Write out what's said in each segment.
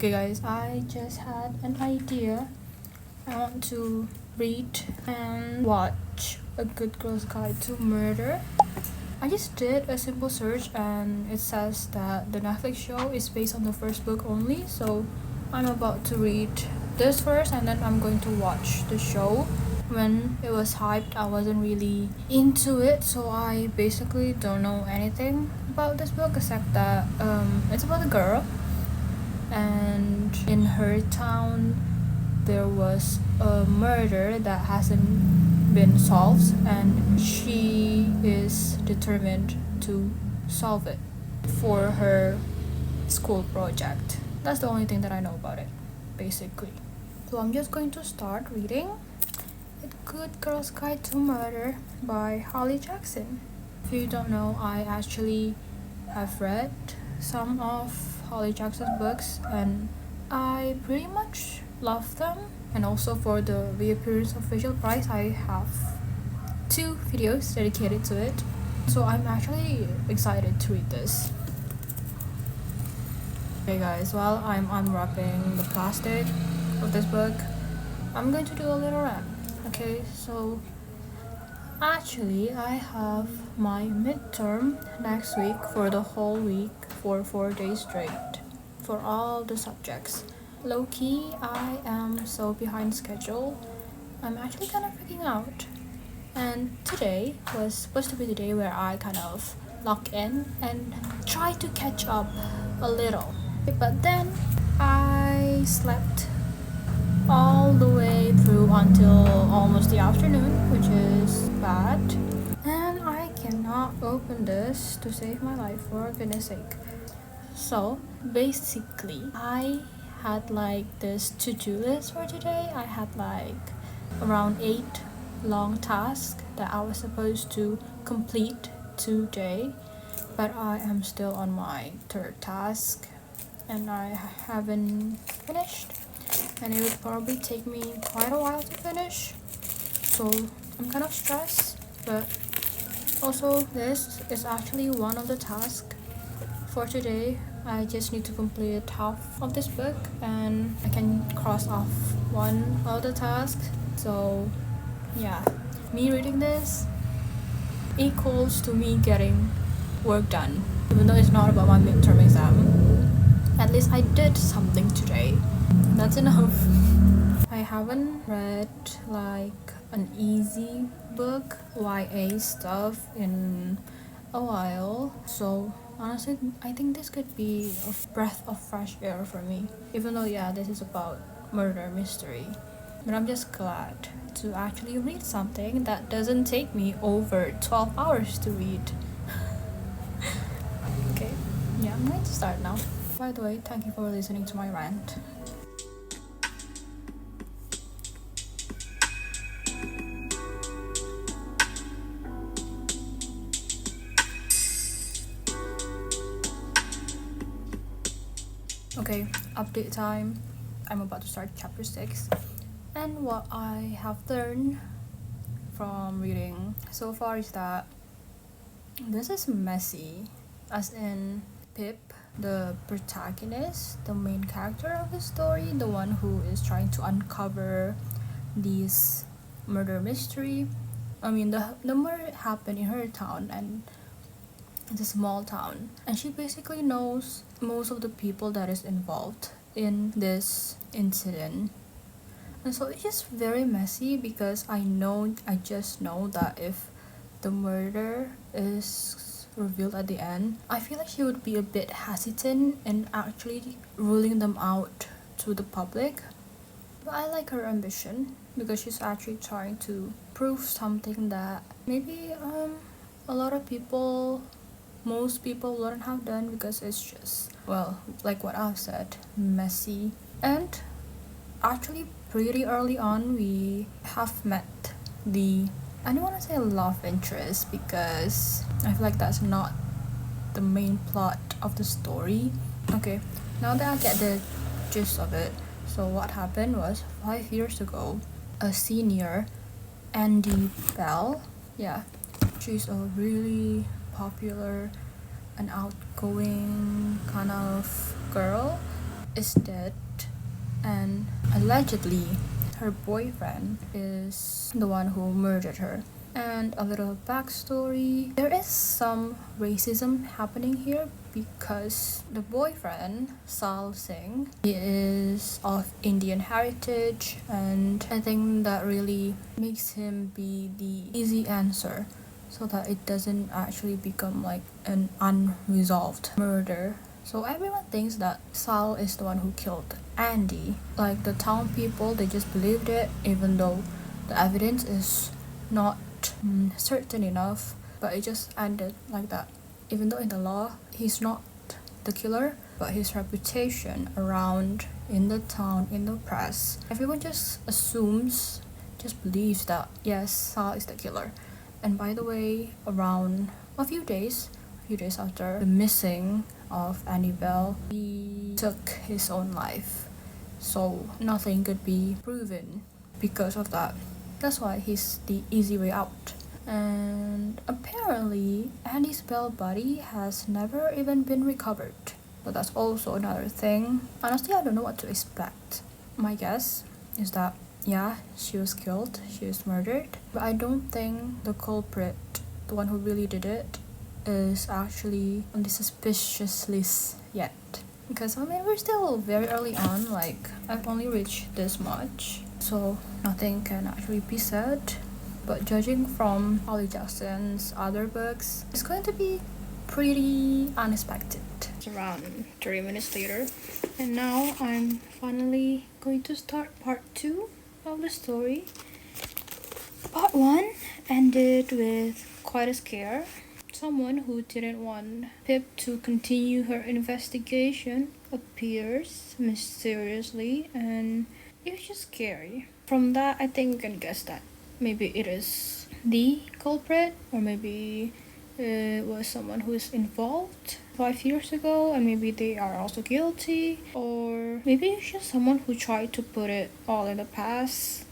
Okay guys, I just had an idea. I want to read and watch A Good Girl's Guide to Murder. I just did a simple search and it says that the Netflix show is based on the first book only, so I'm about to read this first and then I'm going to watch the show. When it was hyped, I wasn't really into it, so I basically don't know anything about this book except that it's about a girl, and in her town there was a murder that hasn't been solved and she is determined to solve it for her school project. That's the only thing that I know about it, basically. So I'm just going to start reading A Good Girl's Guide to Murder by Holly Jackson. If you don't know, I actually have read some of Holly Jackson's books and I pretty much love them. And also for the reappearance of Fisher Price, I have 2 videos dedicated to it. So I'm actually excited to read this. Okay guys, while I'm unwrapping the plastic of this book, I'm going to do a little rant. Okay, so actually I have my midterm next week for the whole week for 4 days straight for all the subjects. Low-key, I am so behind schedule. I'm actually kind of freaking out. And today was supposed to be the day where I kind of lock in and try to catch up a little. But then I slept all the way through until almost the afternoon, which is bad. And I cannot open this to save my life, for goodness sake. So basically, I had like this to-do list for today. I had like around 8 long tasks that I was supposed to complete today, but I am still on my 3rd task and I haven't finished, and it would probably take me quite a while to finish, so I'm kind of stressed. But also, this is actually one of the tasks for today. I just need to complete half of this book and I can cross off one of the tasks. So yeah, me reading this equals to me getting work done, even though it's not about my midterm exam. At least I did something today. That's enough. I haven't read like an easy book, YA stuff, in a while, so honestly I think this could be a breath of fresh air for me, even though yeah, this is about murder mystery. But I'm just glad to actually read something that doesn't take me over 12 hours to read. Okay, yeah, I'm going to start now. By the way, thank you for listening to my rant. Okay, update time. I'm about to start chapter 6. And what I have learned from reading so far is that this is messy. As in, Pip, the protagonist, the main character of the story, the one who is trying to uncover this murder mystery. I mean, the murder happened in her town, and it's a small town, and she basically knows most of the people that is involved in this incident. And so it's just very messy because I just know that if the murder is revealed at the end, I feel like she would be a bit hesitant in actually ruling them out to the public. But I like her ambition because she's actually trying to prove something that maybe a lot of people, most people wouldn't have done, because it's just, well, like what I've said, messy. And actually pretty early on we have met the, I don't want to say love interest because I feel like that's not the main plot of the story. Okay, now that I get the gist of it, so what happened was 5 years ago, a senior, Andy Bell, yeah, she's a really popular and outgoing kind of girl, is dead, and allegedly her boyfriend is the one who murdered her. And a little backstory, there is some racism happening here because the boyfriend, Sal Singh, he is of Indian heritage, and I think that really makes him be the easy answer so that it doesn't actually become like an unresolved murder. So everyone thinks that Sal is the one who killed Andy. Like the town people, they just believed it, even though the evidence is not certain enough. But it just ended like that. Even though in the law, he's not the killer, but his reputation around in the town, in the press, everyone just assumes, just believes that yes, Sal is the killer. And by the way, around a few days after the missing of Andy Bell, he took his own life. So nothing could be proven because of that. That's why he's the easy way out. And apparently, Andy's Bell body has never even been recovered. So that's also another thing. Honestly, I don't know what to expect. My guess is that yeah, she was killed, she was murdered, but I don't think the culprit, the one who really did it, is actually on the suspicious list yet. Because I mean, we're still very early on, like, I've only reached this much, so nothing can actually be said. But judging from Holly Jackson's other books, it's going to be pretty unexpected. It's around 30 minutes later, and now I'm finally going to start part 2 of the story. Part 1 ended with quite a scare. Someone who didn't want Pip to continue her investigation appears mysteriously, and it was just scary. From that, I think we can guess that maybe it is the culprit, or maybe it was someone who is involved 5 years ago and maybe they are also guilty, or maybe it's just someone who tried to put it all in the past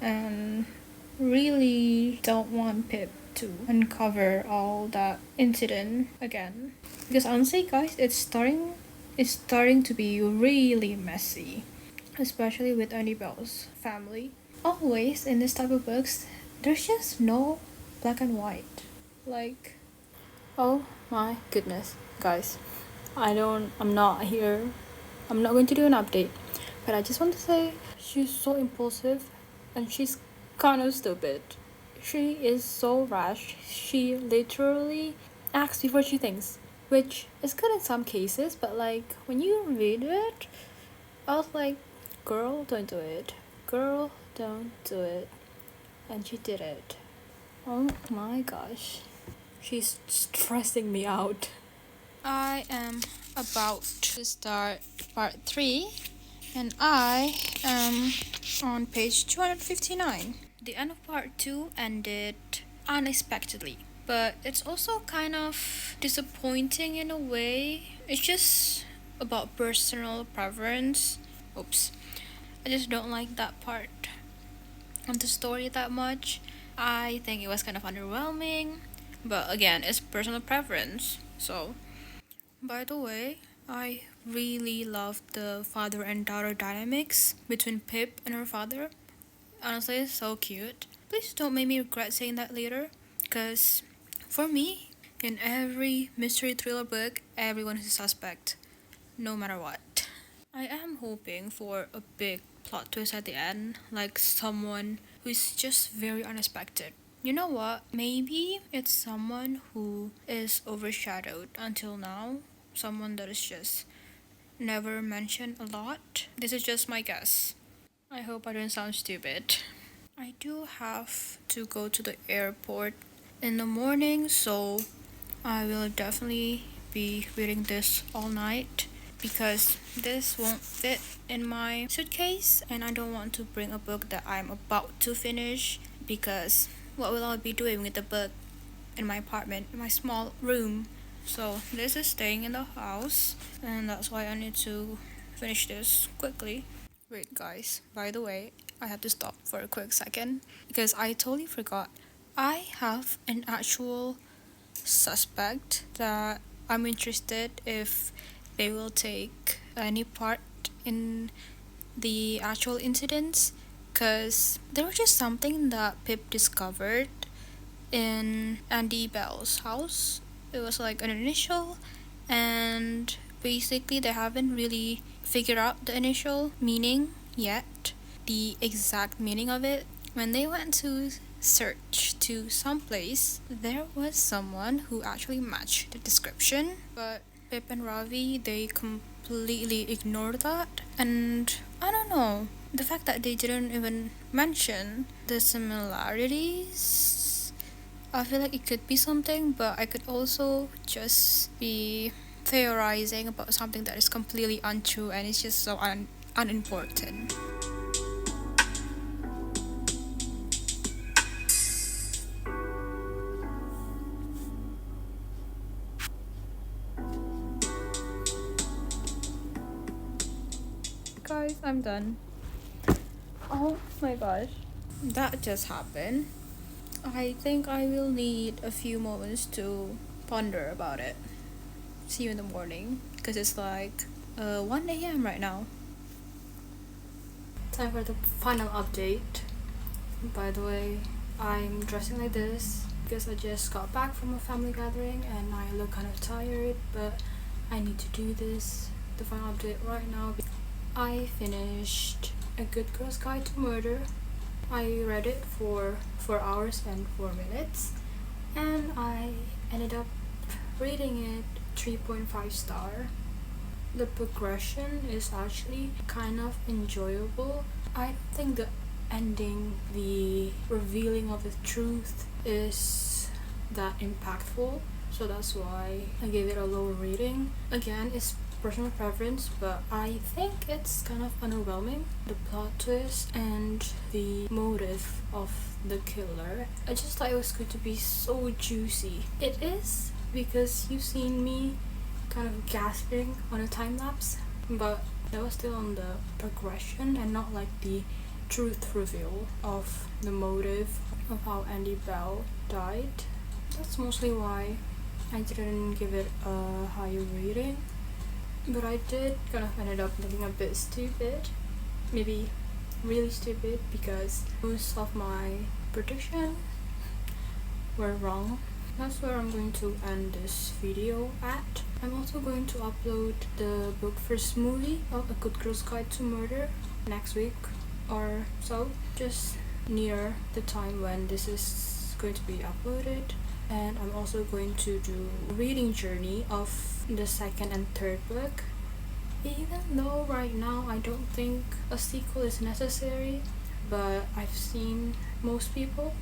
and really don't want Pip to uncover all that incident again. Because honestly guys, it's starting to be really messy, especially with Andy Bell's family. Always in this type of books, there's just no black and white. Like, oh my goodness, guys. I'm not here. I'm not going to do an update. But I just want to say, she's so impulsive and she's kind of stupid. She is so rash. She literally acts before she thinks. Which is good in some cases, but like, when you read it, I was like, girl, don't do it. Girl, don't do it. And she did it. Oh my gosh. She's stressing me out. I am about to start part 3 and I am on page 259. The end of part 2 ended unexpectedly, but it's also kind of disappointing in a way. It's just about personal preference. Oops. I just don't like that part of the story that much. I think it was kind of underwhelming, but again, it's personal preference. So, by the way, I really loved the father and daughter dynamics between Pip and her father. Honestly, it's so cute. Please don't make me regret saying that later, because for me, in every mystery thriller book, everyone is a suspect, no matter what. I am hoping for a big plot twist at the end, like someone who's just very unexpected. You know what? Maybe it's someone who is overshadowed until now, someone that is just never mentioned a lot. This is just my guess. I hope I don't sound stupid. I do have to go to the airport in the morning, so I will definitely be reading this all night because this won't fit in my suitcase and I don't want to bring a book that I'm about to finish, because what will I be doing with the book in my apartment, in my small room? So this is staying in the house and that's why I need to finish this quickly. Wait guys, by the way, I have to stop for a quick second because I totally forgot. I have an actual suspect that I'm interested if they will take any part in the actual incidents, because there was just something that Pip discovered in Andy Bell's house. It was like an initial, and basically they haven't really figured out the initial meaning yet, the exact meaning of it. When they went to search to some place, there was someone who actually matched the description, but Pip and Ravi, they completely ignored that. And I don't know, the fact that they didn't even mention the similarities, I feel like it could be something, but I could also just be theorizing about something that is completely untrue and it's just so unimportant. Guys, I'm done. Oh my gosh, that just happened. I think I will need a few moments to ponder about it. See you in the morning, because it's like 1 a.m. right now. Time for the final update. By the way, I'm dressing like this because I just got back from a family gathering and I look kind of tired, but I need to do this. The final update right now. I finished A Good Girl's Guide to Murder. I read it for 4 hours and 4 minutes, and I ended up rating it 3.5 star. The progression is actually kind of enjoyable. I think the ending, the revealing of the truth, is that impactful, so that's why I gave it a lower rating. Again, it's personal preference, but I think it's kind of underwhelming. The plot twist and the motive of the killer, I just thought it was going to be so juicy. It is, because you've seen me kind of gasping on a time lapse, but that was still on the progression and not like the truth reveal of the motive of how Andy Bell died. That's mostly why I didn't give it a higher rating. But I did kind of ended up looking a bit stupid, maybe really stupid, because most of my predictions were wrong. That's where I'm going to end this video at. I'm also going to upload the book first movie of A Good Girl's Guide to Murder next week or so, just near the time when this is going to be uploaded. And I'm also going to do a reading journey of the second and third book. Even though right now I don't think a sequel is necessary, but I've seen most people,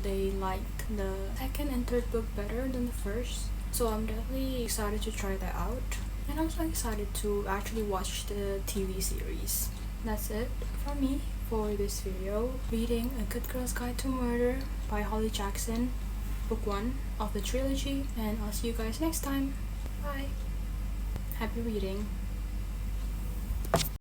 they like the second and third book better than the first. So I'm definitely excited to try that out. And I'm so excited to actually watch the TV series. That's it from me for this video. Reading A Good Girl's Guide to Murder by Holly Jackson. Book 1 of the trilogy, and I'll see you guys next time. Bye. Happy reading.